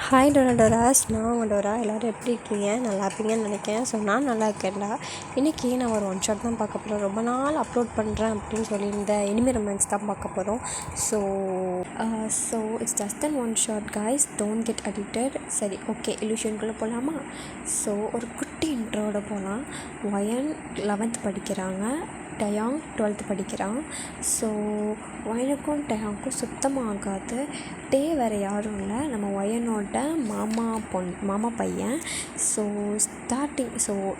Hi டொராடொராஸ், நான் உங்கள் Torah. எல்லோரும் எப்படி இருக்கீங்க? நல்லா இருப்பீங்கன்னு நினைக்கிறேன். ஸோ நான் நல்லா இருக்கேன்டா. இன்றைக்கி நான் ஒரு ஒன் ஷாட் தான் பார்க்க போகிறேன். ரொம்ப நாள் அப்லோட் பண்ணுறேன் அப்படின்னு சொல்லியிருந்தேன். இனிமேல் ரொமான்ஸ் தான் பார்க்க போகிறோம். So it's just an one shot guys, don't get addicted. சரி, ஓகே, இல்யூஷனுக்குள்ளே போகலாமா? ஸோ ஒரு குட்டி இன்ட்ரோட போகலாம். வயன் 11th படிக்கிறாங்க, டயாங் 12th படிக்கிறான். ஸோ வயனுக்கும் டயாங்க்கும் சுத்தமாக ஆகாது. வேறு யாரும் இல்லை, நம்ம வயனோட மாமா பையன். ஸோ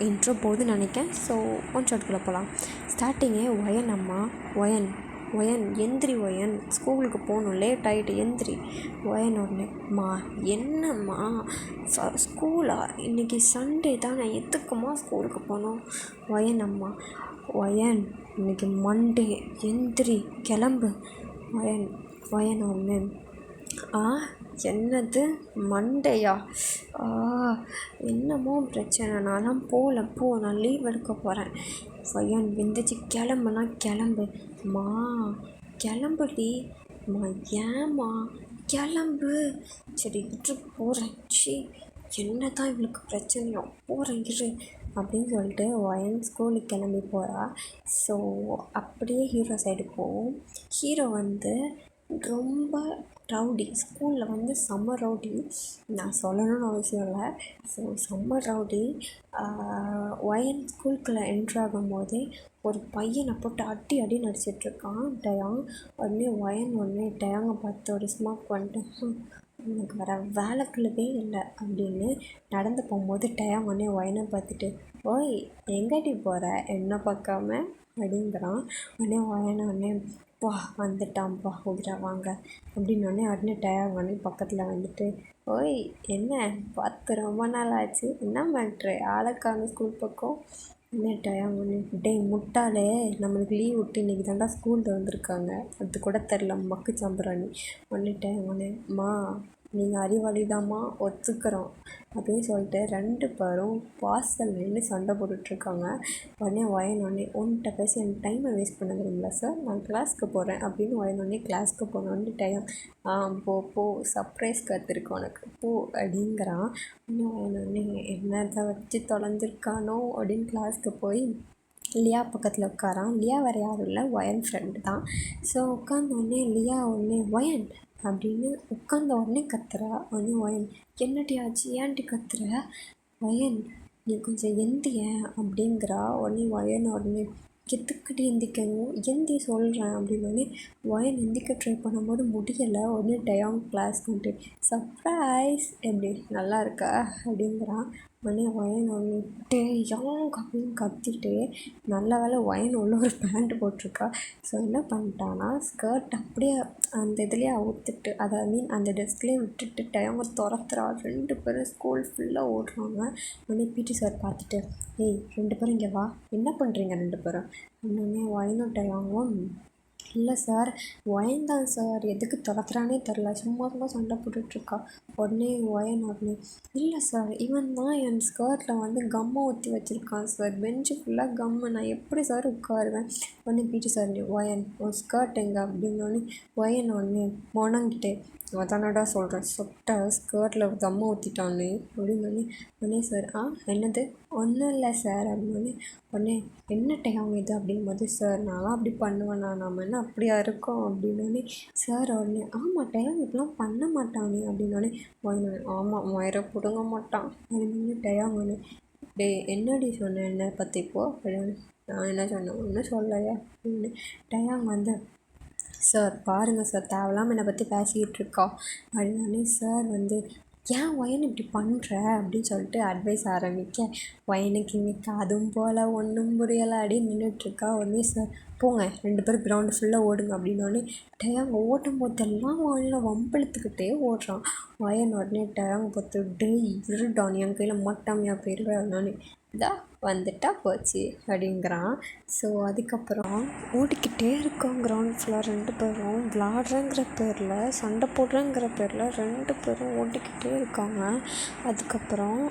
இன்ட்ரோ போகுதுன்னு நினைக்கிறேன். ஸோ ஒன் ஷாட்குள்ளே போகலாம். ஸ்டார்டிங்கே வயன் அம்மா, ஒயன் எந்திரி, ஒயன் ஸ்கூலுக்கு போகணும், லேட் ஆகிட்டு, எந்திரி. ஒயன் உடனே, மா என்னம்மா ஸ்கூலா? இன்றைக்கி சண்டே தான், நான் எதுக்குமா ஸ்கூலுக்கு போகணும்? ஒயன் அம்மா, ஒயன் இன்றைக்கி மண்டே, எந்திரி கிளம்பு. ஒயன் ஒன்று, என்னது மண்டேயா? என்னமோ பிரச்சனை, நான்லாம் போகல, நான் லீவ் எடுக்க போகிறேன். ஒயன் எந்திரிச்சு கிளம்புனா கிளம்பு. மா கிளம்புடி. மா ஏம்மா கிளம்பு. சரி இரு போகிறேன். என்ன தான் இவளுக்கு பிரச்சனையோ, போகிறேன் இரு அப்படின்னு சொல்லிட்டு ஒயன் ஸ்கூலுக்கு கிளம்பி போகிறா. ஸோ அப்படியே ஹீரோ சைடு போவோம். ஹீரோ ரொம்ப ரவுடி, ஸ்கூலில் செம்ம ரவுடி. நான் சொல்லணும்னு அவசியம் இல்லை. ஸோ செம்ம ரவுடி. ஒயன் ஸ்கூலுக்குள்ளே என்ட்ராகும் போதே ஒரு பையனை போட்டு அடி நடிச்சிட்ருக்கான் டயாங். உடனே டயாங்கை பார்த்து ஒரு ஸ்மார்ட் பண்ணிட்டு, எனக்கு வர வேலைக்குள்ளவே இல்லை அப்படின்னு நடந்து போகும்போது டயாங் ஒயனை பார்த்துட்டு, ஓய் எங்கடி போகிற என்ன பார்க்காம அப்படிங்கிறான். ஒயனை பா வந்துட்டான்ப்பா, உதிரா வாங்க அப்படின்னு உடனே டயாங் பக்கத்தில் வந்துட்டு, ஓய் என்ன பார்த்து ரொம்ப நாள் ஆச்சு, என்ன மேட்ரு, ஆளைக்கான ஸ்கூல் பக்கம்? டயாங் டேய் முட்டாளே, நம்மளுக்கு லீவ் விட்டு இன்றைக்கி தாண்டா ஸ்கூலில் வந்திருக்காங்க, அது கூட தெரில மக்கு சம்பராணி. டயாங் மா நீங்கள் அறிவாளி தாம்மா, ஒத்துக்கிறோம் அப்படின்னு சொல்லிட்டு 2 பேரும் வாசல் நின்று சண்டை போட்டுட்ருக்காங்க. ஒயன் உன்கிட்ட பேசி எனக்கு டைமை வேஸ்ட் பண்ண விரும்பல சார், நான் கிளாஸ்க்கு போகிறேன் அப்படின்னு ஒயன் கிளாஸ்க்கு போனோன்னு டயம் போ சர்ப்ரைஸ் காத்திருக்கோம் உனக்கு போ அப்படிங்கிறான். ஒயன் என்னதை வச்சு தொலைஞ்சிருக்கானோ அப்படின்னு கிளாஸ்க்கு போய் லியா பக்கத்தில் உட்காரான். லியா வேறு யாரும் இல்லை, ஒயன் ஃப்ரெண்டு தான். ஸோ உட்காந்தோடனே லியா ஒயன் அப்படின்னு உட்காந்த உடனே கத்துறா. ஒயன் என்னடி ஆச்சு, ஏன்டி கத்துற? ஒயன் நீ கொஞ்சம் எந்திய அப்படிங்கிறா. ஒயன் எதுக்கடி எந்திக்கணும், எந்தி சொல்கிறேன் அப்படின்னு ஒயன் எந்திக்க ட்ரை பண்ணும்போது முடியலை. டயாங் கிளாஸ் சர்ப்ரைஸ் எப்படி நல்லா இருக்கா அப்படிங்கிறான். ஒயன் டேயாங் அப்படின்னு கத்திட்டு, நல்ல வேலை ஒயன் உள்ள ஒரு பேண்ட் போட்டிருக்கா. ஸோ என்ன பண்ணிட்டான்னா, ஸ்கர்ட் அப்படியே அந்த இதுலேயே அவுத்துட்டு, அந்த டெஸ்க்லேயே விட்டுட்டு டயாங்கை துரத்துறா. 2 பேரும் ஸ்கூல் ஃபுல்லாக ஓடுறாங்க. பிடி சார் பார்த்துட்டு, ஏய் 2 பேரும் இங்கே வா, என்ன பண்ணுறீங்க 2 பேரும்? ஒயனும் டயாங்கும், இல்லை சார் ஒயன் தான் சார், எதுக்கு துரத்துறானே தெரில, சும்மா சண்டை போட்டுட்ருக்கா. ஒயன் இல்லை சார், இவன் தான் என் ஸ்கர்ட்டில் கம்மை ஊற்றி வச்சுருக்கான் சார், பெஞ்சு ஃபுல்லாக கம்மு, நான் எப்படி சார் உட்காருவேன்? பிடி சார் ஒயன் உன் ஸ்கர்ட் எங்கே அப்படின்னு ஒயன் முணங்கிட்டே, அதானடா சொல்கிறேன், சொட்டை ஸ்கர்ட்டில் கம்மை ஊற்றிட்டானே அப்படின்னு சார் என்னது ஒன்றும் இல்லை சார் அப்படின்னு என்ன டைம் இது அப்படிங்கும்போது, சார் நான்லாம் அப்படி பண்ணுவேண்ணா, நம்ம என்ன அப்படியா இருக்கோம் அப்படின்னு சார் ஆமாம் டைம் இப்படிலாம் பண்ண மாட்டானே அப்படின்னு ஆமாம் மயிரை பிடுங்க மாட்டான் அப்படின்னு டயாங் டே என்னடி சொன்னேன் என்னை பற்றி இப்போது அப்படின்னு. நான் என்ன சொன்னேன், ஒன்றும் சொல்லலையா அப்படின்னு. டயாங் சார் பாருங்கள் சார், தேவையில்லாமல் என்னை பற்றி பேசிக்கிட்டு இருக்கா அப்படின்னு. சார் ஏன் ஒயன் இப்படி பண்ணுற அப்படின்னு சொல்லிட்டு அட்வைஸ் ஆரம்பிக்க, ஒயனுக்கு இன்னைக்கு அதுவும் போல் ஒன்றும் புரியலை அப்படின்னு நின்றுட்டுருக்கா. சார் போங்க 2 பேரும் கிரவுண்டு ஃபுல்லாக ஓடுங்க அப்படின்னோடனே டயாங் ஓட்டும் போதெல்லாம் ஒயனில் வம்பிழுத்துக்கிட்டே ஓடுறான். ஒயன் டயாங் பார்த்து, டேய் இருடான் என் கையில் மாட்டாமையாக போயிடுவேன் அப்படின்னோடனே, இதா வந்துட்டா போச்சு அப்படிங்கிறான். ஸோ அதுக்கப்புறம் ஓடிக்கிட்டே இருக்கோம் கிரவுண்ட் ஃபுல்லாக 2 பேரும். விளாட்றங்கிற பேரில் சண்டை போடுறங்கிற பேரில் 2 பேரும் ஓடிக்கிட்டே இருக்காங்க. அதுக்கப்புறம்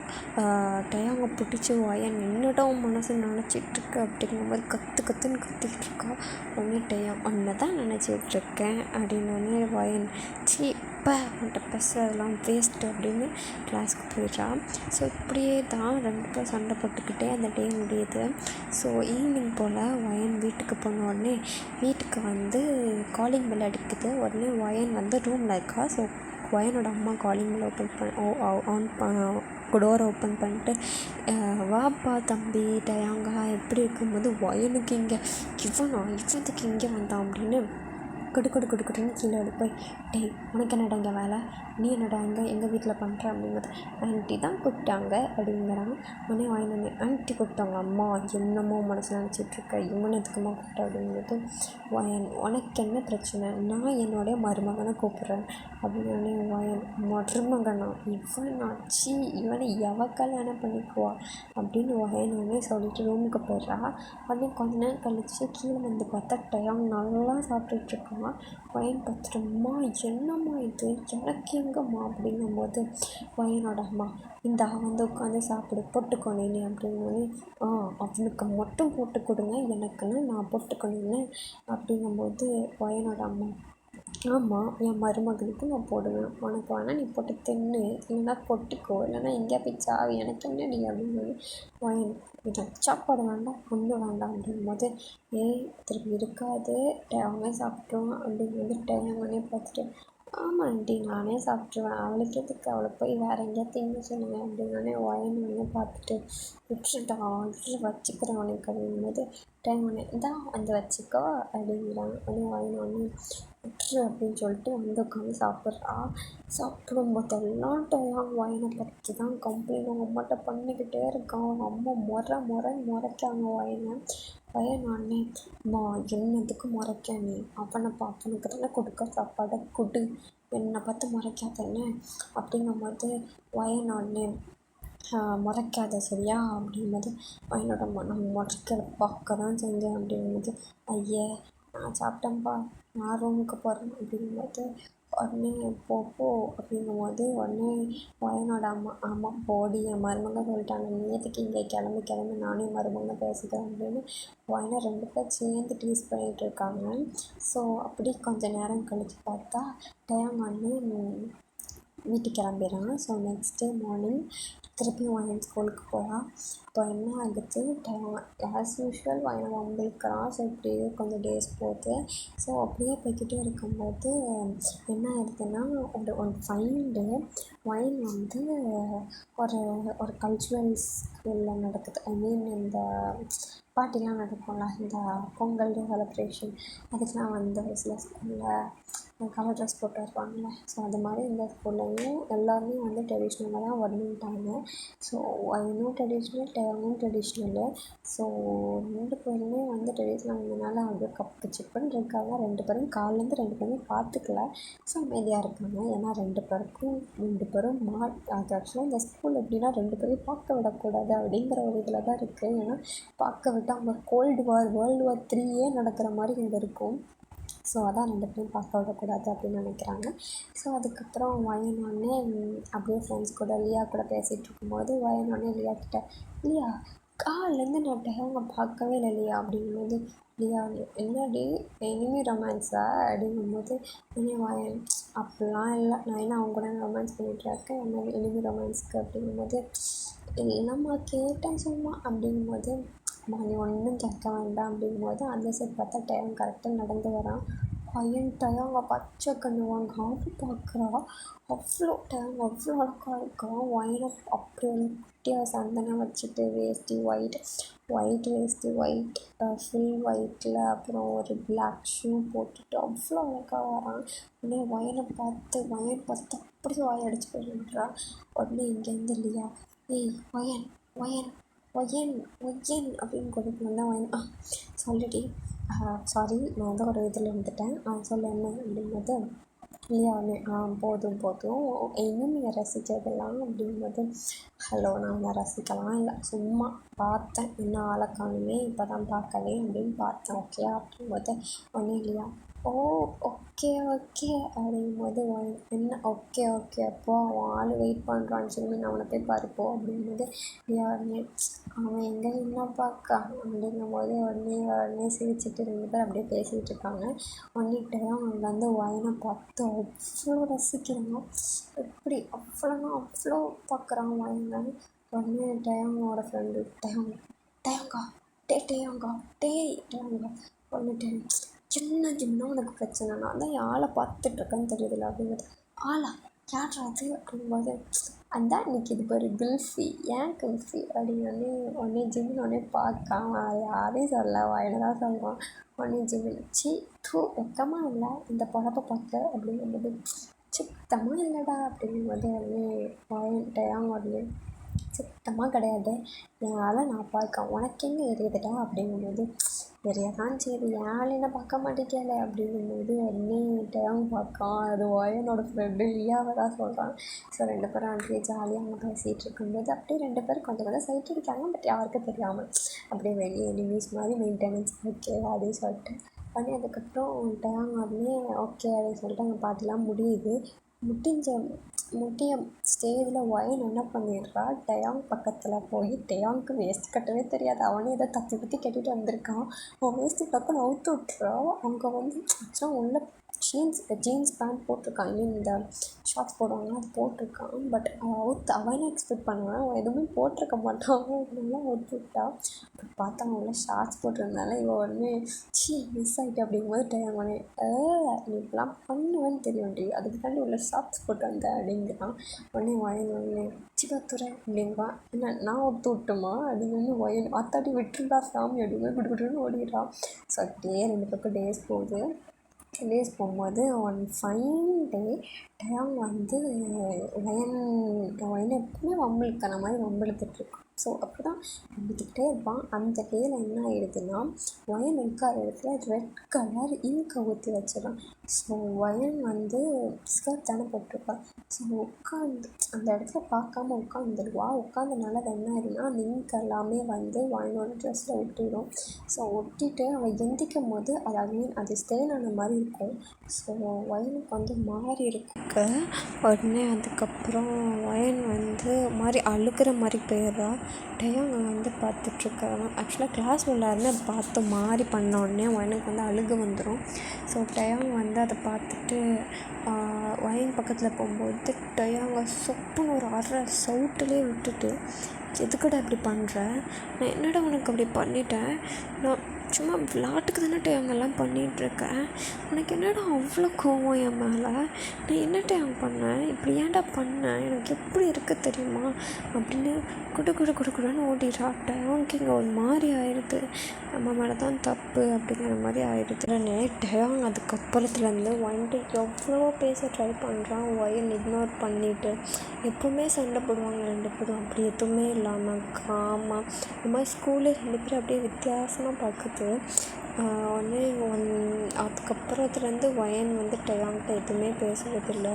டயாங்கை பிடிச்சி வயன் என்னடா உன் மனசு நினச்சிட்ருக்கு அப்படிங்கும்போது கற்றுன்னு கத்திக்கிட்டு இருக்கா. உடனே டயாங் ஒன்றை தான் நினச்சிட்ருக்கேன் அப்படின்னோடனே வயன் சீ இப்போ அவன்கிட்ட பேசுறதெல்லாம் வேஸ்ட்டு அப்படின்னு கிளாஸ்க்கு போயிடுறா. ஸோ இப்படியே தான் 2 பேர் சண்டை போட்டுக்கிட்டே அந்த டே முடியுது. ஸோ ஈவினிங் போல் வயன் வீட்டுக்கு போன உடனே வீட்டுக்கு வந்து காலிங் பெல் அடிக்குது. உடனே வயன் வந்து ரூமில் இருக்கா. ஸோ வயனோட அம்மா காலிங் பெல் டோரை ஓப்பன் பண்ணிட்டு வாப்பா தம்பி டயாங்கா எப்படி இருக்கும்போது வயனுக்கு இங்கே இவனுக்கு இங்கே வந்தான் அப்படின்னு கொடுக்குன்னு கீழே போய் டேய் உனக்கு என்னடா இங்கே வேலை, நீ என்னடா எங்கள் வீட்டில் பண்ணுற அப்படிங்கிறது. ஆன்ட்டி தான் கூப்பிட்டாங்க அப்படிங்கிறான். உடனே வாங்கினே ஆன்ட்டி கூப்பிட்டாங்க. அம்மா என்னமோ மனசில் நினச்சிட்ருக்க, இவனை எதுக்குமா கூப்பிட்ட அப்படிங்கிறது. வயன் உனக்கு என்ன பிரச்சனை, நான் என்னுடைய மருமகனை கூப்பிட்றேன் அப்படின்னு. வயன் மருமகனா இவனாச்சு, இவனை கல்யாணம் பண்ணிக்குவா அப்படின்னு வயனே சொல்லிட்டு ரூமுக்கு போயிடுறா. உடனே கொஞ்ச நேரம் கழிச்சு கீழே வந்து பார்த்தா டயாங் நல்லா சாப்பிட்டுட்ருக்கான். வயன் பார்த்துட்டோம்மா என்னம்மா இது எனக்கு எங்கம்மா அப்படிங்கும்போது வயனோட அம்மா இந்த வந்து உட்காந்து சாப்பிடு போட்டுக்கொண்டேனே அப்படின்னோடனே அவனுக்கு மட்டும் போட்டு கொடுங்க, எனக்குன்னு நான் போட்டுக்கொண்டேன் அப்படிங்கும்போது வயனோட அம்மா ஆமாம் என் மருமகளுக்கு நான் போடுவேன், உனக்கு வேணால் நீ போட்டு தின்னு, இல்லைன்னா கொட்டிக்கோ, இல்லைன்னா எங்கேயா போய் சாவி, எனக்கு என்னடி அப்படின்னு வயன் இது சாப்பாடு வேண்டாம் ஒன்றும் வேண்டாம் அப்படிங்கும்போது திருப்பி இருக்காது டயாங்கே சாப்பிட்ருவான் அப்படிங்கும்போது டயாங்கன்னே பார்த்துட்டு ஆமாம் ஆண்டி நானே சாப்பிட்ருவேன், அவளுக்கு எதுக்கு அவளை போய் வேறு எங்கேயா திங்க சொல்லுவேன் அப்படின்னே வயன் பார்த்துட்டு விட்டுட்டா வச்சுக்கிறேன் உனக்கு அப்படிங்கும்போது டயாங்கன்னே இதான் வந்து வச்சுக்கோ அப்படிங்கிறாங்க. உடனே வயன் விட்டுரு அப்படின்னு சொல்லிட்டு வந்து உட்காந்து சாப்பிட்றா. சாப்பிடும்போதெல்லாம் டயாங் வயனை பற்றி தான் கம்ப்ளைண்ட் அவங்க அம்மாட்ட பண்ணிக்கிட்டே இருக்கான். அவங்க அம்மா முறைக்காங்க வயன் அண்ணே அம்மா என்னதுக்கு முறைக்க, நீ அவனுக்கு தானே கொடுக்க சாப்பாடை கொடு, என்னை பார்த்து முறைக்காதண்ணே அப்படிங்கும்போது வயன் அண்ணே முறைக்காத சரியா அப்படிங்கும்போது வயனோட அம்மா நான் முறைக்கிற பார்க்க தான் செஞ்சேன் அப்படிங்கும்போது ஐயே நான் சாப்பிட்டேன்ப்பா நான் ரூமுக்கு போகிறேன் அப்படிங்கும்போது உடனே போ அப்படிங்கும்போது உடனே வயனோட அம்மா போடி என் மருமகன் சொல்லிட்டாங்க, நீ எதுக்கு இங்கே கிளம்பி நானே மருமகனை பேசிக்கிறேன் அப்படின்னு வயனை 2 பேர் சேர்ந்து டீஸ் பண்ணிகிட்டு இருக்காங்க. ஸோ அப்படி கொஞ்சம் நேரம் கழித்து பார்த்தா டயாங் வீட்டுக்கு கிளம்பிடுறான். ஸோ நெக்ஸ்ட் டே மார்னிங் திருப்பியும் வயன் ஸ்கூலுக்கு போகிறான். இப்போ என்ன ஆகுது ஆஸ் யூஷுவல் வயன் வம்பிழுக்கிறான். ஸோ இப்படியே கொஞ்சம் டேஸ் போகுது. ஸோ அப்படியே போய்கிட்டே இருக்கும்போது என்ன ஆயிடுதுன்னா ஒரு ஃபைனல் வயன் வந்து ஒரு கல்ச்சுரல்ஸ் ஸ்கூலில் நடக்குது. ஐ மீன் இந்த பார்ட்டிலாம் நடக்கும்ல, இந்த பொங்கல் செலிப்ரேஷன் அதுக்கெலாம் வந்து சில ஸ்கூலில் கலர் ட்ரெஸ் போட்டு வருவாங்கள்ல. ஸோ அது மாதிரி இந்த ஸ்கூல்லையும் எல்லாருமே வந்து ட்ரெடிஷ்னலாக தான் வரணுன்ட்டாங்க. ஸோ வயனும் ட்ரெடிஷ்னல் டயாங்கும் ட்ரெடிஷ்னலு. ஸோ 2 பேருமே வந்து ட்ரெடிஷ்னல் வந்ததுனால அது கப்பு சிப்புன்னு இருக்காங்க. 2 பேரும் காலிலேருந்து 2 பேருமே பார்த்துக்கல. ஸோ அமைதியாக இருக்காங்க. ஏன்னா 2 பேரும் அது ஆக்சுவலாக இந்த ஸ்கூல் எப்படின்னா 2 பேரையும் பார்க்க விடக்கூடாது அப்படிங்கிற ஒரு இதில் தான் இருக்குது. ஏன்னா பார்க்க விட்டால் அவங்க வேர்ல்டு வார் 3 நடக்கிற மாதிரி இங்கே இருக்கும். ஸோ அதான் 2 பேரும் பார்க்க விடக்கூடாது அப்படின்னு நினைக்கிறாங்க. ஸோ அதுக்கப்புறம் வயனோடனே அப்படியே ஃப்ரெண்ட்ஸ் கூட லியா கூட பேசிகிட்டு இருக்கும்போது வயனோடனே லியா கிட்ட லியா காலிலேருந்து நான் டயாங்கை பார்க்கவே இல்லை லியா அப்படிங்கும்போது லியா என்னடி எனிமி ரொமான்ஸா அப்படிங்கும்போது வயன் அப்படிலாம் இல்லை, நான் என்ன அவங்க கூட ரொமான்ஸ் பண்ணிகிட்டு இருக்கேன், என்ன எனிமி ரொமான்ஸ்க்கு அப்படிங்கும்போது இல்லைம்மா கேட்டேன் சும்மா அப்படிங்கும்போது நீ ஒன்றும் கேட்க வேண்டாம் அப்படிங்கும்போது அந்த சைட் பார்த்தா டயாங் கரெக்டாக நடந்து வரான். பையன் டயாங்கை பச்சை கண்ணு வாங்காமல் பார்க்குறா. டயாங் அவ்வளோ அழகாக இருக்கான். வயனை அப்படி ஒரு குட்டியாக சந்தனம் வச்சுட்டு வேஷ்டி ஒயிட் வேஷ்டி ஒயிட் ஃபுல் ஒயிட்டில் அப்புறம் ஒரு பிளாக் ஷூ போட்டுட்டு அவ்வளோ அழகாக வரான். உடனே வயன் பார்த்து அப்படி வாய் அடிச்சு போயிடுறா. உடனே இங்கேருந்து இல்லையா வயன் அப்படின்னு கொடுக்கணும் தான் வயன் சொல்லிடி சாரி நான் வந்து ஒரு இதில் இருந்துட்டேன் சொல்ல என்ன அப்படிங்கும்போது இல்லையா உடனே போதும் போதும் இன்னும் நீங்கள் ரசிக்கிறதெல்லாம் அப்படிங்கும்போது ஹலோ நான் ரசிக்கலாம் இல்லை சும்மா பார்த்தேன் இன்னும் ஆளை காணுமே இப்போ தான் பார்க்கவே அப்படின்னு பார்த்தேன் ஓகே அப்படிங்கும்போது ஒன்றும் இல்லையா ஓ ஓகே ஓகே அப்படிங்கும்போது என்ன ஓகே ஓகே அப்போ அவன் ஆள் வெயிட் பண்ணுறான்னு சொல்லி நான் அவனை போய் பாருப்போம் அப்படிங்கும்போது யாருமே அவன் எங்கே என்ன பார்க்கா அப்படிங்கும்போது உடனே சிரிச்சுட்டு 2 பேர் அப்படியே பேசிகிட்டு இருக்காங்க. ஒன்னிட்டு அவங்க வந்து ஒயனை பார்த்து அவ்வளோ ரசிக்கிறாங்க. எப்படி அவ்வளோனா அவ்வளோ பார்க்குறான் ஒயனை. உடனே டேங்கோட ஃப்ரெண்டு டேங்கா டேங்கா டேங்கா வந்துட்டு சின்ன உனக்கு பிரச்சனை நான் தான் ஆளை பார்த்துட்ருக்கேன்னு தெரியுதுல்ல அப்படிங்கிறது. ஆளா யாரா அது அப்படிங்கும்போது அதான் இன்னைக்கு இது ஒரு குல்ஃபி ஏன் குல்ஃபி அப்படின்னு உடனே ஜிம்மின் உடனே பார்க்காம யாரையும் சொல்ல வயனை தான் சொல்கிறான். உடனே ஜிம்மின் வெக்கமாக இல்லை இந்த பொழப்பை பார்க்க அப்படிங்கும்போது சுத்தமாக இல்லைடா அப்படிங்கும்போது உடனே வயன்ட்டேன் உடனே சுத்தமாக கிடையாது என் ஆளை நான் பார்க்கேன் உனக்கு எங்கே எரியுதுடா அப்படிங்கும்போது எரியதான் சரி என் ஆள் என்ன பார்க்க மாட்டேங்கல அப்படிங்கும்போது உடனே டேங் பார்க்கான். அது ஒயனோட ஃப்ரெண்டு லியாவை தான் சொல்கிறான். ஸோ 2 பேரும் அப்படியே ஜாலியாக அவங்க பேசிகிட்டு இருக்கும்போது அப்படியே 2 பேரும் கொஞ்சம் சைட் அடிக்காங்க. பட் யாருக்கும் தெரியாமல் அப்படியே வெளியே எனிமீஸ் மாதிரி மெயின்டெனன்ஸ் ஓகே அப்படின்னு சொல்லிட்டு உடனே அதுக்கப்புறம் டேங் உடனே ஓகே அப்படின்னு சொல்லிட்டு அங்கே பாட்டுலாம் முடியுது. முடிய ஸ்டேஜில் ஒயன் என்ன பண்ணிடுறா டயாங் பக்கத்தில் போய் டயாங்க்கு வேஸ்ட் கட்டவே தெரியாது. அவனே ஏதோ தத்தி கட்டிட்டு வந்திருக்கான். அவன் வேஸ்ட்டு டக்குன்னு அவுத்து விட்டுறா. அங்கே வந்து ஆக்சுவலாக உள்ள ஜீன்ஸ் பேண்ட் போட்டிருக்கான். இந்த ஷார்ட்ஸ் போடுவாங்க அது போட்டிருக்கான். பட் அவன் என்ன எக்ஸ்பெக்ட் பண்ணுவான் அவன் எதுவுமே போட்டிருக்க மாட்டான். அதனால அவுத்து விட்டா. பட் பார்த்தா அவன் உள்ள ஷார்ட்ஸ் போட்டிருந்தால இவன் உடனே மிஸ் ஆகிட்டு அப்படிங்கும்போது டயம் உடனே நீ இப்பெல்லாம் பண்ணுவேன்னு தெரியும்டி அதுக்கு தாண்டி உள்ள ஷார்ட்ஸ் போட்டு வந்தேன் அப்படிங்கிறான். உடனே உடனே சிவத்துறை அப்படிங்கிறான். என்ன நான் ஒத்து விட்டுமா அப்படின்னு ஒயன் அத்தாடி விட்டுருடா சாமி அப்படிங்கும்போது விட்டுன்னு ஓடிடுறான். ஸோ அப்படியே 2 பக்கம் டேஸ் போகும்போது ஒன் ஃபைன் டே டயாங் வந்து ஒயனை எப்பவுமே வம்பிழுக்கிற மாதிரி வம்பிழுத்துட்ருக்கான். ஸோ அப்படி தான் வம்பிழுத்துக்கிட்டே இருப்பான். அந்த டேயில் என்ன ஆகிடுதுன்னா ஒயன் இருக்கிற இடத்துல ரெட் கலர் இங்கை ஊற்றி வச்சிடறான். ஸோ ஒயன் வந்து ஸ்கர்ட் தானே போட்டிருப்பா. ஸோ உட்காந்து அந்த இடத்துல பார்க்காம உட்காந்துருவா. உட்காந்தனால அது என்ன ஆயிடும்னா அந்த இங்க் எல்லாமே வந்து ஒயனோட ட்ரெஸ்ஸில் ஒட்டிடும். ஸோ ஒட்டிட்டு அவள் எந்திக்கும் போது அது அகைன் அது ஸ்டெயின் ஆன மாதிரி இருக்கும். ஸோ ஒயனுக்கு வந்து மாறி இருக்கு. உடனே அதுக்கப்புறம் ஒயன் வந்து மாதிரி அழுகிற மாதிரி போயிடுறா. டயாங் வந்து பார்த்துட்ருக்காங்க. ஆக்சுவலாக கிளாஸ் எல்லாருமே அதை பார்த்து மாறி பண்ண உடனே ஒயனுக்கு வந்து அழுக வந்துடும். ஸோ டயாங் வந்து அதை பார்த்துட்டு ஒயன் பக்கத்தில் போகும்போது டயாங்கை சொப்புன்னு ஒரு அரை சவுட்டிலே விட்டுட்டு எதுக்கடா இப்படி பண்ணுற நான் என்னடா உனக்கு அப்படி பண்ணிட்டேன் நான் சும்மா விளாட்டுக்கு தானே டேங்கெல்லாம் பண்ணிகிட்ருக்கேன் உனக்கு என்னடா அவ்வளோ கோவம் என் மேலே நான் என்ன டேங் பண்ணேன் இப்படி ஏன்டா பண்ணேன் எனக்கு எப்படி இருக்க தெரியுமா அப்படின்னு குடுன்னு ஓடிடுறா. டேங்க்கு இங்கே ஒரு மாதிரி ஆயிடுது நம்ம மேலே தான் தப்பு அப்படிங்கிற மாதிரி ஆயிடுது. உடனே டேங் அதுக்கப்புறத்துலேருந்து வந்துட்டு எவ்வளோ பேச ட்ரை பண்ணுறான். ஒயன் இக்னோர் பண்ணிவிட்டு எப்போவுமே சண்டை போடுவாங்க 2 பேரும். அப்படி எதுவுமே இல்லாமல் காமாக இந்த மாதிரி ஸ்கூலில் 2 பேரும் அப்படியே வித்தியாசமாக பார்க்குது. உடனே அதுக்கப்புறத்துலேருந்து ஒயன் வந்து டயாங்கிட்ட எதுவுமே பேசுறதில்ல.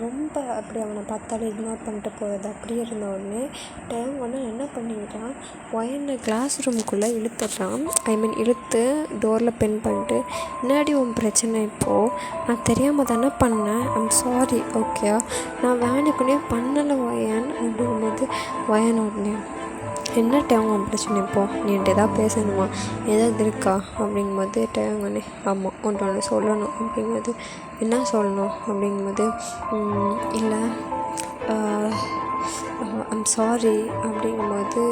ரொம்ப அப்படி அவனை பார்த்தாலும் இக்னோர் பண்ணிட்டு போகிறது அப்படியே இருந்த உடனே டயாங் வந்து என்ன பண்ணிட்டான் ஒயனை கிளாஸ் ரூமுக்குள்ளே இழுத்துட்றான். இழுத்து டோரில் பென் பண்ணிட்டு என்னடி உன் பிரச்சனை இப்போது நான் தெரியாமல் தானே பண்ணேன் ஐம் சாரி ஓகே நான் வேணுக்குன்னே பண்ணலை ஒயன் அப்படிங்கும்போது ஒயன் உடனே என்ன டேங் பிரச்சனை இப்போது நீ என்கிட்ட எதாவது பேசணுமா ஏதாவது இருக்கா அப்படிங்கும்போது டேங்கண்ணே ஆமாம் ஒன்று சொல்லணும் அப்படிங்கும்போது என்ன சொல்லணும் அப்படிங்கும்போது இல்லை ஐம் சாரி அப்படிங்கும்போது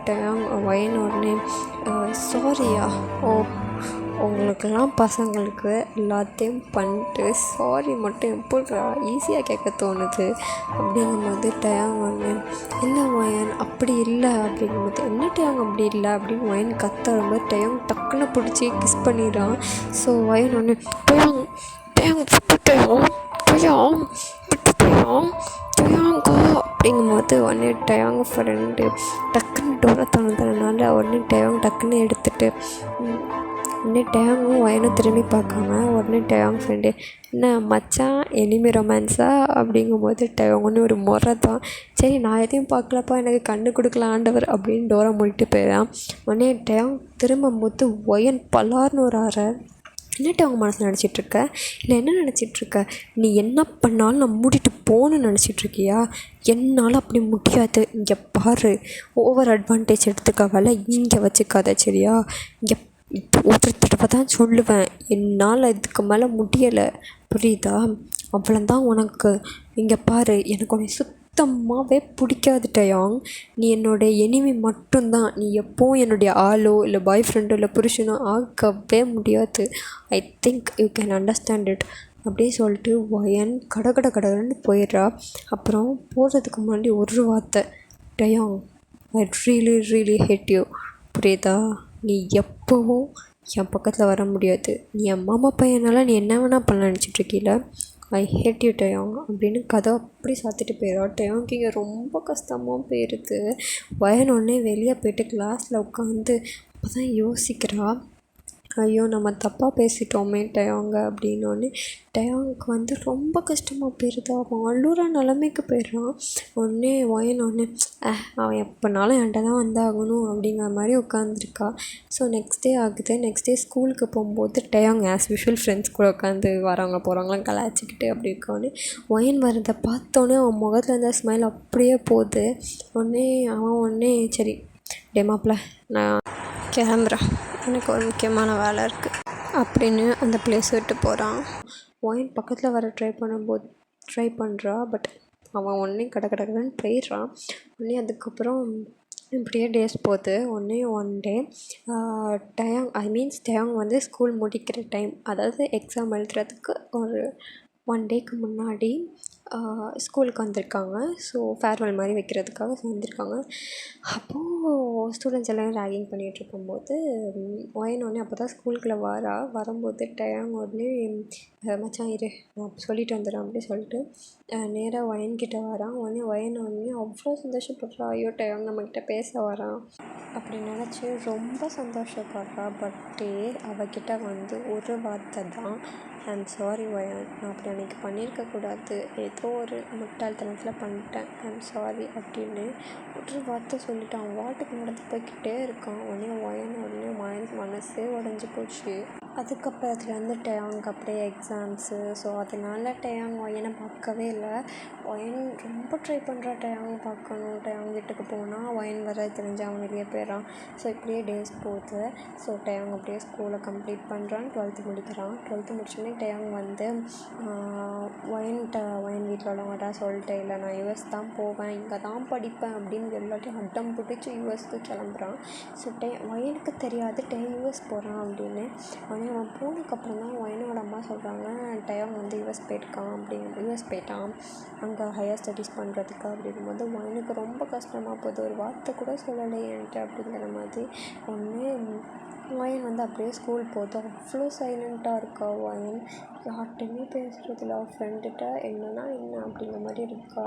டேங் ஒயன் உடனே சாரியா உங்களுக்கெல்லாம் பசங்களுக்கு எல்லாத்தையும் பண்ணிட்டு சாரி மட்டும் எப்படி ஈஸியாக கேட்க தோணுது அப்படிங்கும்போது டயாங் ஒன்று இல்லை ஒயன் அப்படி இல்லை அப்படிங்கும்போது என்ன டயாங் அப்படி இல்லை அப்படின்னு ஒயன் கத்தும்போது டயாங் டக்குன்னு பிடிச்சி கிஸ் பண்ணிடுறான். ஸோ ஒயன் ஒன்று டயாங்கா அப்படிங்கும்போது உடனே டயாங் ஃப்ரெண்டு டக்குன்னு டோரை திறந்ததுனால உடனே டயாங் டக்குன்னு எடுத்துகிட்டு உடனே டேங்கும் வயனும் திரும்பி பார்க்காம உடனே டேங் ஃப்ரெண்டு என்ன மச்சான் எனிமி ரொமான்ஸா அப்படிங்கும்போது டேங்குன்னு ஒரு முறை தான். சரி நான் எதையும் பார்க்கலப்பா எனக்கு கண்ணு கொடுக்கலாம் ஆண்டவர் அப்படின்னு டோரை மூடிட்டு போயிடான். உடனே டேங் திரும்பும்போது ஒயன் பலார்னு ஒரு அறை. என்னட்டு அவங்க மனசில் நினச்சிட்ருக்க, இல்லை என்ன நினச்சிட்ருக்க, நீ என்ன பண்ணாலும் நான் மூடிட்டு போகணுன்னு நினச்சிட்ருக்கியா, என்னால் அப்படி முடியாது, இங்கே பாரு, ஓவர் அட்வான்டேஜ் எடுத்துக்க வேலை இங்கே வச்சுக்காத சரியா, இங்கே இப்போ ஒரு தடவை தான் சொல்லுவேன், என்னால் இதுக்கு மேலே முடியலை புரியுதா, அவ்வளோதான் உனக்கு, இங்கே பாரு எனக்கு உன்னை சுத்தமாகவே பிடிக்காது டயாங், நீ என்னோடய எனிமி மட்டும்தான், நீ எப்போவும் என்னுடைய ஆளோ இல்லை பாய் ஃப்ரெண்டோ இல்லை புருஷனோ ஆகவே முடியாது, I think you can understand it அப்படின்னு சொல்லிட்டு ஒயன் கடன்னு போயிடுறா. அப்புறம் போகிறதுக்கு முன்னாடி ஒரு வார்த்தை, டயாங் ஐ ரியலி ஹேட் யூ புரியுதா, நீ எப்போவும் என் பக்கத்தில் வர முடியாது, நீ என் மாமா பையனால் நீ என்ன வேணால் பண்ண நினச்சிட்ருக்கீல, ஐ ஹேட் யூ டயாங் அப்படின்னு கதை அப்படி சாத்திட்டு போயிடுவா. டயாங்க்கு இங்கே ரொம்ப கஷ்டமாக போயிடுது. வயனொடனே வெளியே போய்ட்டு கிளாஸில் உட்காந்து அப்போ தான் யோசிக்கிறா, ஐயோ நம்ம தப்பாக பேசிட்டோமே டயாங்க அப்படின்னோடனே டயாங்க்கு வந்து ரொம்ப கஷ்டமாக போயிடுது. அவன் அழுகிற நிலமைக்கு போயிடுறான். உடனே ஒடனே அவன் எப்போனாலும் என்கிட்ட தான் வந்தாகணும் அப்படிங்கிற மாதிரி உட்காந்துருக்கா. ஸோ நெக்ஸ்ட் டே ஆகுது. நெக்ஸ்ட் டே ஸ்கூலுக்கு போகும்போது டயாங் ஆஸ் யூஷுவல் ஃப்ரெண்ட்ஸ் கூட உட்காந்து வரவங்க போகிறவங்களாம் கலாய்ச்சிக்கிட்டு அப்படி இருக்கோன்னே ஒயன் வரதை பார்த்தோன்னே அவன் முகத்தில் இருந்த ஸ்மைல் அப்படியே போகுது. உடனே சரி டேமாப்பில் நான் கிளம்புறேன், எனக்கு ஒரு முக்கியமான வேலை இருக்குது அப்படின்னு அந்த பிளேஸ் விட்டு போகிறான். ஒயின் பக்கத்தில் வர ட்ரை பண்ணுறா. பட் அவன் உடனே கடன்னு போயிடுறான். உடனே அதுக்கப்புறம் இப்படியே டேஸ் போகுது. ஒன் டே டயாங் வந்து ஸ்கூல் முடிக்கிற டைம், அதாவது எக்ஸாம் எழுதுறதுக்கு ஒரு 1 டேக்கு முன்னாடி ஸ்கூலுக்கு வந்திருக்காங்க. ஸோ ஃபேர்வெல் மாதிரி வைக்கிறதுக்காக வந்திருக்காங்க. அப்போது ஸ்டூடெண்ட்ஸ் எல்லோரும் ரேகிங் பண்ணிகிட்ருக்கும்போது ஒடனே அப்போ தான் ஸ்கூலுக்குள்ளே வரும்போது டயாங் உடனே மச்சான் இரு நான் சொல்லிட்டு வந்துடுறேன் அப்படின்னு சொல்லிட்டு நேராக ஒயன்கிட்ட வரான். உடனே அவ்வளோ சந்தோஷப்படுறா, ஐயோ டயாங் நம்மக்கிட்ட பேச வரான் அப்படின்னு நினச்சி ரொம்ப சந்தோஷப்படுறா. பட்டே அவகிட்ட வந்து ஒரு வார்த்தை தான், ஐம் சாரி ஒயன், நான் அப்படி அன்றைக்கி பண்ணியிருக்கக்கூடாது, ஏதோ ஒரு முட்டாள்தனத்தில் பண்ணிட்டேன், ஐம் சாரி அப்படின்னு ஒரு வார்த்தை சொல்லிவிட்டு அவன் வாட்டுக்கு நடந்து போய்கிட்டே இருக்கான். உடனே மனசே உடஞ்சி போச்சு. அதுக்கப்புறத்துலேருந்து டயாங் அப்படியே எக்ஸாம்ஸு. ஸோ அதனால டயாங் ஒயனை பார்க்கவே இல்லை. ஒயன் ரொம்ப ட்ரை பண்ணுறா டயாங் பார்க்கணும். டயாங் வீட்டுக்கு போனால் ஒயன் வர தெரிஞ்சு அவன் வெளியே போயிடுறான். ஸோ இப்படியே டேஸ் போகுது. ஸோ டயாங் அப்படியே ஸ்கூலை கம்ப்ளீட் பண்ணுறான். 12th முடிக்கிறான். 12th முடிச்சோடனே டயாங் வந்து ஒயன் வீட்டில் உள்ளவங்கள்ட்ட சொல்லிட்டு, இல்லை நான் யுஎஸ் தான் போவேன், இங்கே தான் படிப்பேன் அப்படின்னு எல்லாத்தையும் அடம் பிடிச்சி யுஎஸ்க்கு கிளம்புறான். ஸோ ஒயனுக்கு தெரியாது யுஎஸ் போகிறான் அப்படின்னு. அவன் போனதுக்கப்புறம் தான் ஒயனோட அம்மா சொல்கிறாங்க, டயாங் வந்து யுஎஸ் போயிட்டான் அங்கே ஹையர் ஸ்டடீஸ் பண்ணுறதுக்கு அப்படிங்கும்போது ஒயனுக்கு ரொம்ப கஷ்டமாக போகுது. ஒரு வார்த்தை கூட சொல்லலை என்கிட்ட அப்படிங்கிற மாதிரி. ஒயன் வந்து அப்படியே ஸ்கூல் போகுது. அவ்வளோ சைலண்ட்டாக இருக்கா ஒயன், யார்கிட்டையுமே பேசுகிறதில்ல. அவள் ஃப்ரெண்டுகிட்ட என்ன அப்படிங்கிற மாதிரி இருக்கா.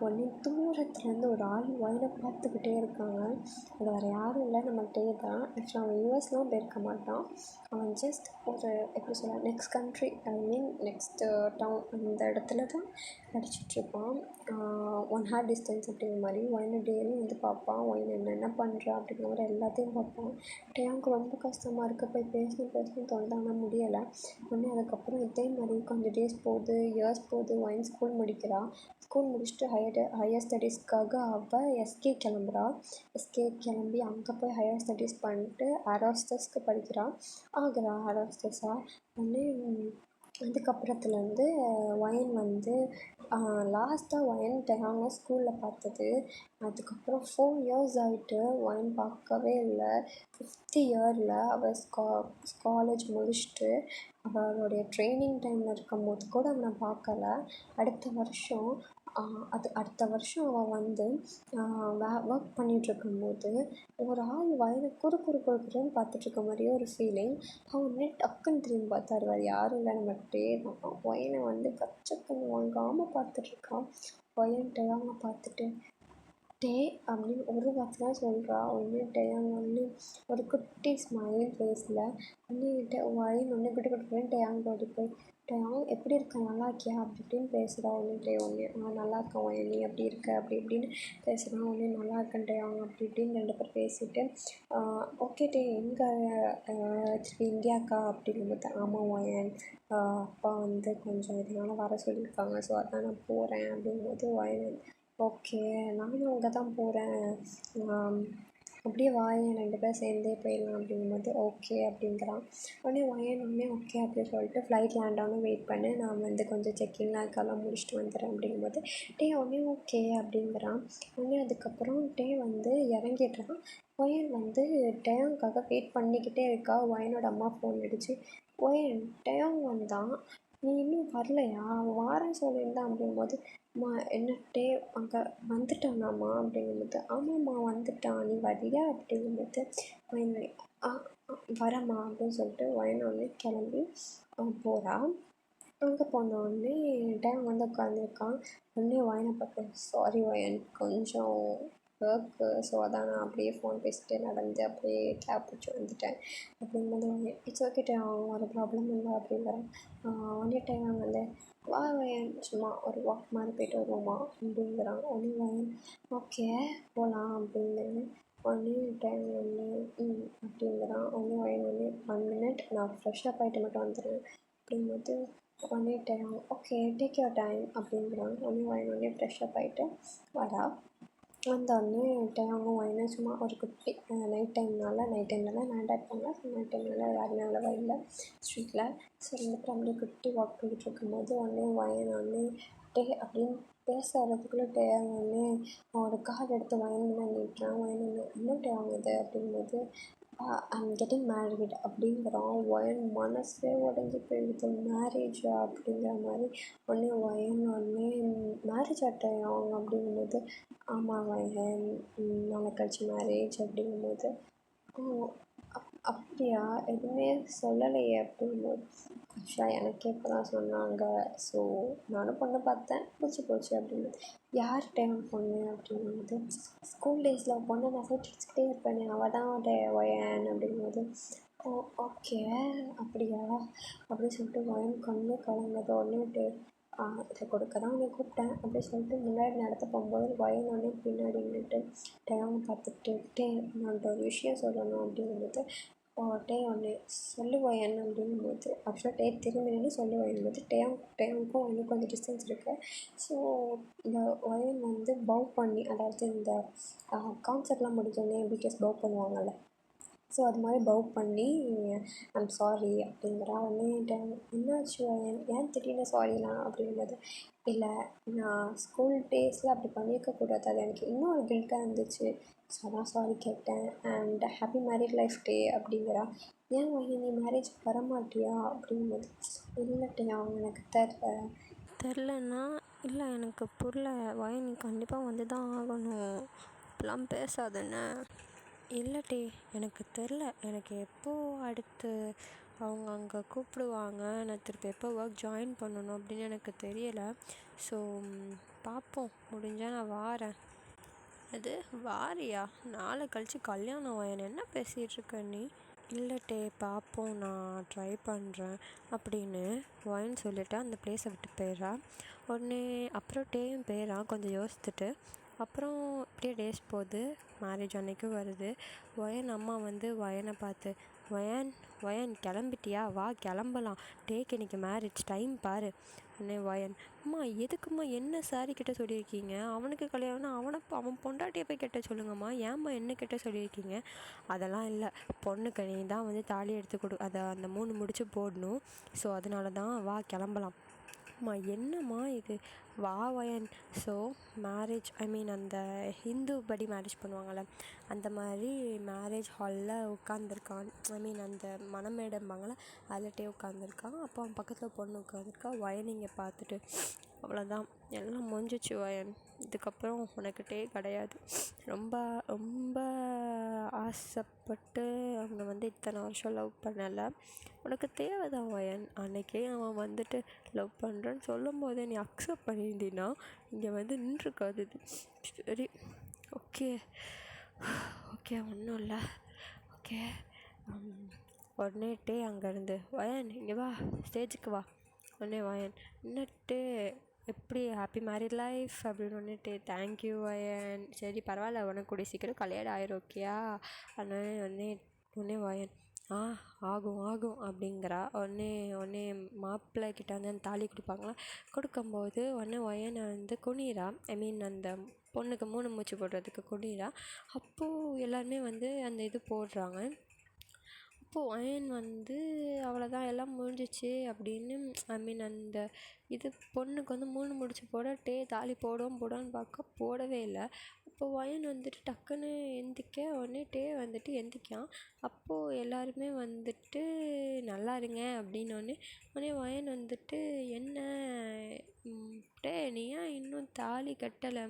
உடனே தூரத்துலேருந்து ஒரு ஆள் ஒயனை பார்த்துக்கிட்டே இருக்காங்க. அது வேறு யாரும் இல்லை, நம்ம டே தான். ஆக்சுவலாக அவன் யூஎஸ்லாம் போயிருக்க மாட்டான். அவன் ஜஸ்ட் ஒரு எப்படி சொல்ல, நெக்ஸ்ட் கண்ட்ரி நெக்ஸ்ட்டு டவுன் அந்த இடத்துல தான் படிச்சுட்ருப்பான். 1 hour டிஸ்டன்ஸ் அப்படிங்கிற மாதிரி. ஒயனை டெய்லியும் வந்து பார்ப்பான். ஒயன் என்னென்ன பண்ணுறா அப்படிங்கிற மாதிரி எல்லாத்தையும் பார்ப்பான். டயாங்க்கு ரொம்ப கஷ்டமாக இருக்குது. போய் பேசணும் தோணுது, ஆனால் முடியலை. உடனே அதுக்கப்புறம் இதே மாதிரி கொஞ்சம் டேஸ் போகுது, இயர்ஸ் போகுது. ஒயன் ஸ்கூல் முடிக்கிறா. ஸ்கூல் முடிச்சுட்டு ஹையர் ஸ்டடீஸ்க்காக அவள் எஸ்கே கிளம்பி அங்கே போய் ஹையர் ஸ்டடீஸ் பண்ணிட்டு ஏரோஸ்டஸ்க்கு படிக்கிறா. ஆகிறா ஏரோஸ்டஸாக. உடனே அதுக்கப்புறத்துலேருந்து ஒயன் வந்து லாஸ்ட்டாக ஒயன் டயாங்கை ஸ்கூலில் பார்த்தது. அதுக்கப்புறம் 4 years ஆகிட்டு ஒயன் பார்க்கவே இல்லை. 5th இயரில் அவள் காலேஜ் முடிச்சுட்டு அவளுடைய ட்ரைனிங் டைமில் இருக்கும்போது கூட அவனை பார்க்கல. அடுத்த வருஷம் அவள் வந்து ஒர்க் பண்ணிகிட்ருக்கும்போது ஒரு ஆள் வயலை குறுன்னு பார்த்துட்ருக்க மாதிரியே ஒரு ஃபீலிங். அவனே டக்குன்னு திரும்பி பார்த்தாரு. வேறு யாரும் இல்லை, நம்ம டே தான். ஒயனை வந்து கண்ணு வாங்காமல் பார்த்துட்ருக்கான். ஒயன் டயாங்கை பார்த்துட்டு, டே அப்படின்னு ஒரு வார்த்தை தான் சொல்கிறா. உடனே டேயாங் வந்து ஒரு குட்டி ஸ்மைல் ஃபேஸில் உடனே ஒயின் ஒன்று கிட்ட கிட்ட டேயாங் ஓடி போய் டேயாங் எப்படி இருக்க, நல்லா இருக்கியா அப்படி இப்படின்னு பேசுகிறா. ஒன்று நல்லா இருக்கேன் ஒயின், நீ எப்படி இருக்க அப்படி இப்படின்னு பேசுகிறான். உடனே நல்லா இருக்கேன் டேயாங் அப்படி இப்படின்னு 2 பேர் பேசிட்டு ஓகே டே எங்கே இந்தியாக்கா அப்படிங்கும்போது ஆமாம் ஒயன் அப்பா வந்து கொஞ்சம் இதனால் வர சொல்லியிருக்காங்க, ஸோ அதான் நான் போகிறேன் அப்படிங்கும்போது ஒயன் ஓகே நானும் அங்கே தான் போகிறேன், அப்படியே வாயேன் 2 பேரும் சேர்ந்தே போயிடலாம் அப்படிங்கும்போது ஓகே அப்படிங்கிறான். உடனே ஓகே அப்படின்னு சொல்லிட்டு ஃப்ளைட் லேண்ட் ஆகணும் வெயிட் பண்ணு, நான் வந்து கொஞ்சம் செக்கிங்லாம் இருக்கலாம் முடிச்சுட்டு வந்துடுறேன் அப்படிங்கும்போது உடனே ஓகே அப்படிங்கிறான். உடனே அதுக்கப்புறம் வந்து இறங்கிடுறான். ஒயன் வந்து டேயாங்காக வெயிட் பண்ணிக்கிட்டே இருக்கா. ஒயனோட அம்மா ஃபோன் அடிச்சு ஒயன் டேயாங் வந்தான், நீ இன்னும் வரலையா, அவன் வாரேன்னு சொல்லியிருந்தான் அப்படிங்கும்போது அம்மா என்ன அங்கே வந்துட்டானாம்மா அப்படிங்கும்போது ஆமாம்மா வந்துட்டான், நீ வரியா அப்படிங்கும்போது ஒயன் வரேம்மா அப்படின்னு சொல்லிட்டு ஒயன் உடனே கிளம்பி போகிறா. அங்கே போனோடனே டேயாங் வந்து உட்காந்துருக்கான். உடனே ஒயனை பார்த்து சாரி ஒயன் கொஞ்சம் ஒர்க்கு, ஸோ அதான் நான் அப்படியே ஃபோன் பேசிட்டு நடந்து அப்படியே கேப் பிடிச்சி வந்துட்டேன் அப்படிங்கும்போது இட்ஸ் ஓகே டேயாங் ஒரு ப்ராப்ளம் இல்லை அப்படிங்கிறேன். உடனே டேயாங் வந்து வா ஒயன் சும்மா ஒரு வாக் மாதிரி போயிட்டு வருவோமா அப்படிங்கிறான். உடனே ஒயன் ஓகே போகலாம் அப்படிங்கிறேன். உடனே டேயாங் வந்து அப்படிங்கிறான். உடனே ஒயன் வந்து 1 மினிட் நான் ஃப்ரெஷ்ஷப் ஆகிட்டு மட்டும் வந்துடுறேன் அப்படிங்கும்போது உடனே டேயாங் ஓகே டேக் யுவர் டைம் அப்படிங்கிறான். உடனே ஒயன் உடனே ஃப்ரெஷ்ஷப் ஆகிட்டு வரா. வந்தோடனே டேயாங்கும் ஒயனும் சும்மா ஒரு குட்டி நைட் டைமில் லேண்ட் ஆகிட்டாங்க. நைட் டைமில் யாருமே அவ்வளோவா இல்லை ஸ்ட்ரீட்டில். ஸோ 2 பேரும் அப்படியே குட்டி வாக் போய்கிட்டு இருக்கும்போது உடனே ஒயன் வந்து அப்படின்னு பேச வர்றதுக்குள்ளே டேயாங் வந்து அவனோட கார்டு எடுத்து ஒயன் முன்னாடி நீட்டுறான். ஒயன் வந்து என்ன டேயாங் இது அப்படிங்கும்போது ஐம் கெட்டிங் மேரிட் அப்படிங்கிறான். ஒயன் மனசே உடஞ்சி போயிடுது. மேரேஜா அப்படிங்கிற மாதிரி. உடனே ஒயன் உடனே மேரேஜ் டேயாங் அப்படிங்கும்போது ஆமாம் ஒயன் நாளை கழிச்சு மேரேஜ் அப்படிங்கும்போது ஓ அப்படியா எதுவுமே சொல்லலையே அப்படிங்கும்போது ஆக்சுவலாக எனக்கே இப்போ தான் சொன்னாங்க, ஸோ நானும் பொண்ணு பார்த்தேன் பிடிச்சி போச்சு அப்படிங்கும்போது யார் டேயாங் பொண்ணு அப்படிங்கும்போது ஸ்கூல் டேஸில் பொண்ணை நான் சிரிச்சுக்கிட்டே இருப்பேனே அவள் தான் ஒயன் அப்படிங்கும்போது ஓ ஓகே அப்படியா அப்படின்னு சொல்லிட்டு ஒயன் கண்ணு கலங்குது. உடனே இதை கொடுக்க தான் உன்னை கூப்பிட்டேன் அப்படின்னு சொல்லிட்டு முன்னாடி நடத்த போகும்போது ஒயன் உடனே பின்னாடி நின்றுட்டு டேயாங் பார்த்துட்டு நான் ஒரு விஷயம் சொல்லணும் அப்படிங்கும்போது ஒன்று சொல்லு ஒயன் அப்படிங்கும்போது ஆக்சுவலாக திரும்பி நின்று சொல்லு ஒயனும்போது டேயாங்க்கும் ஒயனுக்கும் கொஞ்சம் டிஸ்டன்ஸ் இருக்குது. ஸோ இந்த ஒயன் வந்து பவ் பண்ணி, அதாவது இந்த கான்சர்ட்லாம் முடிஞ்சோடனே பிடிஎஸ் பவ் பண்ணுவாங்கள்ல, ஸோ அது மாதிரி பவ் பண்ணி ஐம் சாரி அப்படிங்கிறா. உடனே என்னாச்சு ஒயன் ஏன் திடீர்னு சாரிலாம் அப்படிங்கும்போது இல்லை நான் ஸ்கூல் டேஸில் அப்படி பண்ணியிருக்கக்கூடாது, அது எனக்கு இன்னும் ஒரு கில்ட்டாக இருந்துச்சு, ஸோ அதான் சாரி கேட்டேன் and happy married life day அப்படிங்கிறா. ஏன் ஒயன் நீ மேரேஜ் வரமாட்டியா அப்படிங்கும்போது இல்லை டேயாங் எனக்கு தெரிலன்னா இல்லை எனக்கு புரியல ஒயன் நீ கண்டிப்பாக வந்து தான் ஆகணும், இப்படிலாம் பேசாதேன்னு. இல்லை எனக்கு தெரில, எனக்கு எப்போது அடுத்து அவங்க அங்கே கூப்பிடுவாங்க, நான் திருப்பி எப்போ ஒர்க் ஜாயின் பண்ணணும் அப்படின்னு எனக்கு தெரியலை. ஸோ பார்ப்போம், முடிஞ்சால் நான் வாரேன். அது வாரியா நாளை கழிச்சு கல்யாணம் ஒயன் என்ன பேசிகிட்ருக்க நீ? இல்லை பார்ப்போம் நான் ட்ரை பண்ணுறேன் அப்படின்னு ஒயன் சொல்லிவிட்டு அந்த பிளேஸை விட்டு போயிடுறா. உடனே அப்புறம் டேயும் போயிடறான் கொஞ்சம் யோசித்துட்டு. அப்புறம் அப்படியே டேஸ் போகுது, மேரேஜ் அன்னைக்கும் வருது. ஒயன் அம்மா வந்து ஒயனை பார்த்து ஒயன் கிளம்பிட்டியா, வா கிளம்பலாம், டேக்கு இன்றைக்கி மேரேஜ் டைம் பாரு. உடனே ஒயன் அம்மா எதுக்கும்மா என்ன சாரி கிட்ட சொல்லியிருக்கீங்க, அவனுக்கு கல்யாணம் அவன் பொண்டாட்டியை போய் கெட்ட சொல்லுங்கம்மா, ஏம்மா என்ன கிட்ட சொல்லியிருக்கீங்க. அதெல்லாம் இல்லை, பொண்ணுக்கு நீ தான் வந்து தாலி எடுத்து அதை அந்த 3 முடிச்சு போடணும், ஸோ அதனால தான் வா கிளம்பலாம். அம்மா என்னம்மா இது, வா ஒயன். ஸோ மேரேஜ் அந்த ஹிந்து படி மேரேஜ் பண்ணுவாங்கள்ல, அந்த மாதிரி மேரேஜ் ஹாலில் உட்காந்துருக்கான். அந்த மணமேடம்பாங்கள அதில் உட்காந்துருக்கான். அப்போ அவன் பக்கத்தில் பொண்ணு உட்காந்துருக்கா. ஒயன் இங்கே பார்த்துட்டு அவ்வளோதான் எல்லாம் முடிஞ்சிச்சு ஒயன், இதுக்கப்புறம் உனக்கு கிடையாது. ரொம்ப ரொம்ப ஆசைப்பட்டு அவங்க வந்து இத்தனை வருஷம் லவ் பண்ணலை, உனக்கு தேவைதான் ஒயன். அன்றைக்கே அவன் வந்துட்டு லவ் பண்ணுறேன்னு சொல்லும் போதே நீ அக்செப்ட் பண்ணியிருந்தீன்னா இங்கே வந்து நின்றுருக்காது. சரி ஓகே ஓகே ஒன்றும் இல்லை. ஓகே உடனேட்டே அங்கேருந்து வயன் இங்கே வா, ஸ்டேஜுக்கு வா. உடனே வயன் என்னட்டு எப்படி ஹாப்பி மேரிட் லைஃப் அப்படின்னு ஒன்றுட்டு தேங்க்யூ வயன், சரி பரவாயில்ல, உனக்கு கூடிய சீக்கிரம் கல்யாணம் ஆயிரும் ஓகேயா. அதனால உடனே வயன் ஆகும் ஆகும் அப்படிங்கிறா. உடனே மாப்பிள்ளை கிட்ட வந்து அந்த தாலி கொடுப்பாங்களா, கொடுக்கும்போது உடனே வயனை வந்து குனிறா. ஐ மீன் அந்த பொண்ணுக்கு 3 மூச்சு போடுறதுக்கு குனிறா. அப்போது எல்லாருமே வந்து அந்த இது போடுறாங்க. அப்போது வயன் வந்து அவ்வளோதான் எல்லாம் முடிஞ்சிச்சு அப்படின்னு, ஐ மீன் அந்த இது பொண்ணுக்கு வந்து 3 முடிச்சு போட தாலி போடுவான்னு பார்க்க போடவே இல்லை. அப்போது வயன் வந்துட்டு டக்குன்னு எந்திக்க, உடனே வந்துட்டு எந்திக்கான். அப்போது எல்லாருமே வந்துட்டு நல்லா இருங்க உடனே வயன் வந்துட்டு என்ன நீ ஏன் இன்னும் தாலி கட்டலை?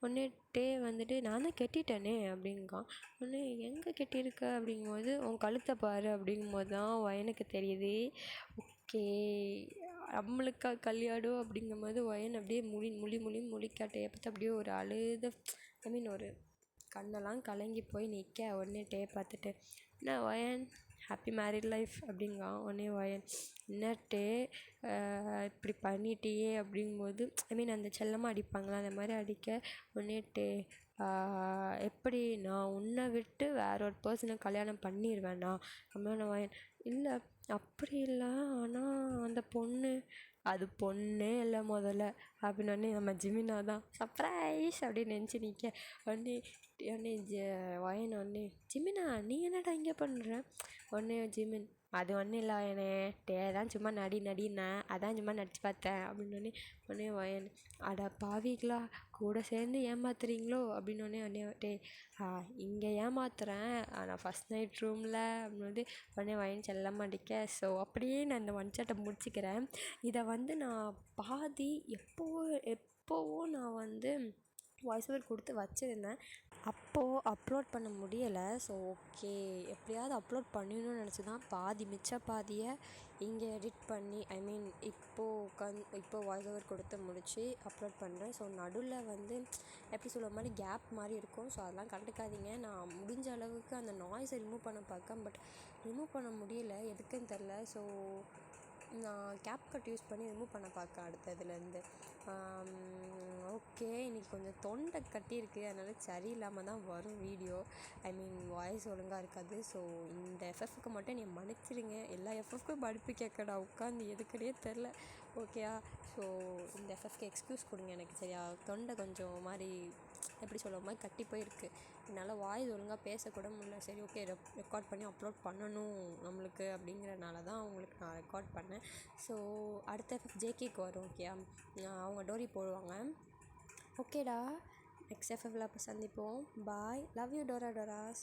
உடனே வந்துட்டு நான் தான் கட்டிட்டேனே அப்படிங்கான். உடனே எங்கே கட்டியிருக்க அப்படிங்கும்போது உன் கழுத்தை பாரு அப்படிங்கும்போது தான் வயனுக்கு தெரியுது. ஓகே நம்மளுக்கா கல்யாணம் அப்படிங்கும்போது வயன் அப்படியே முழிக்காட்டையை பார்த்து அப்படியே ஒரு அழுத, ஐ மீன் ஒரு கண்ணெல்லாம் கலங்கி போய் நிற்க. உடனே பார்த்துட்டு என்ன வயன் ஹாப்பி மேரிட் லைஃப் அப்படிங்கான். உடனே வயன் என்னட்டே இப்படி பண்ணிட்டியே அப்படிங்கும்போது, ஐ மீன் அந்த செல்லமாக அடிப்பாங்களா அந்த மாதிரி அடிக்க. உடனே எப்படி நான் உன்னை விட்டு வேற ஒரு பர்சனை கல்யாணம் பண்ணிடுவேண்ணா அப்படின்னா வயன் இல்லை அப்படி இல்லை, ஆனால் அந்த பொண்ணு அது பொண்ணே இல்லை முதல்ல அப்படின்னோடனே நம்ம ஜிமினா தான் சர்ப்ரைஸ் அப்படின்னு நினச்சி நிற்க. உடனே வயன் ஜிமினா நீ என்னடா இங்கே பண்ணுற? உடனே ஜிமின் அது ஒன்றும் இல்லை வயனே, தான் சும்மா நடினேன், அதான் சும்மா நடிச்சு பார்த்தேன் அப்படின்னோடனே. உடனே வயன் அட பாவிங்களா, கூட சேர்ந்து ஏமாத்துறீங்களோ அப்படின்னோடனே இங்கே ஏமாத்துறேன் நான் ஃபஸ்ட் நைட் ரூமில் அப்படின்னு உடனே வயன் செல்லமாக அடிக்க. ஸோ அப்படியே நான் இந்த ஒன் ஷாட்டை முடிச்சுக்கிறேன். இதை வந்து நான் பாதி எப்போவோ நான் வந்து வாய்ஸ் ஓவர் கொடுத்து வச்சுருந்தேன். அப்போது அப்லோட் பண்ண முடியலை. ஸோ ஓகே எப்படியாவது அப்லோட் பண்ணிடணும்னு நினச்சி தான் மிச்ச பாதியை இங்கே எடிட் பண்ணி, ஐ மீன் இப்போது வாய்ஸ் ஓவர் கொடுத்து முடித்து அப்லோட் பண்ணுறேன். ஸோ நடுவில் வந்து எப்படி சொல்கிற மாதிரி கேப் மாதிரி இருக்கும். ஸோ அதெல்லாம் கண்டுக்காதீங்க. நான் முடிஞ்ச அளவுக்கு அந்த நாய்ஸை ரிமூவ் பண்ண பார்க்கேன், பட் ரிமூவ் பண்ண முடியலை, எதுக்குன்னு தெரில. ஸோ நான் CapCut யூஸ் பண்ணி ரிமூவ் பண்ண பார்க்க அடுத்ததுலேருந்து. ஓகே இன்றைக்கி கொஞ்சம் தொண்டை கட்டியிருக்கு, அதனால் சரியில்லாமல் தான் வரும் வீடியோ, ஐ மீன் வாய்ஸ் ஒழுங்காக இருக்காது. ஸோ இந்த எஃப்எஃப்க்கு மட்டும் நீ மன்னிச்சிடுங்க. எல்லா எஃப்எஃப்க்கும் மன்னிப்பு கேட்கடா உட்காந்து எதுக்குன்னே தெரில ஓகேயா. ஸோ இந்த எஃப்எஃப்க்கு எக்ஸ்கியூஸ் கொடுங்க எனக்கு, சரியா? தொண்டை கொஞ்சம் மாதிரி எப்படி சொல்கிற மாதிரி கட்டி போயிருக்கு, என்னால் வாய்ஸ் ஒழுங்காக பேசக்கூட முடியல. சரி ஓகே ரெக்கார்ட் பண்ணி அப்லோட் பண்ணணும் நம்மளுக்கு அப்படிங்கிறனால தான் உங்களுக்கு நான் ரெக்கார்ட் பண்ணேன். ஸோ அடுத்த எஃப்எஃப் ஜேகேக்கு வரும் ஓகேயா, அவங்க டோரி போடுவாங்க. ஓகேடா, நெக்ஸ்ட் எஃப்எஃப்ல அப்போ சந்திப்போம். பாய், லவ் யூ டோராஸ்.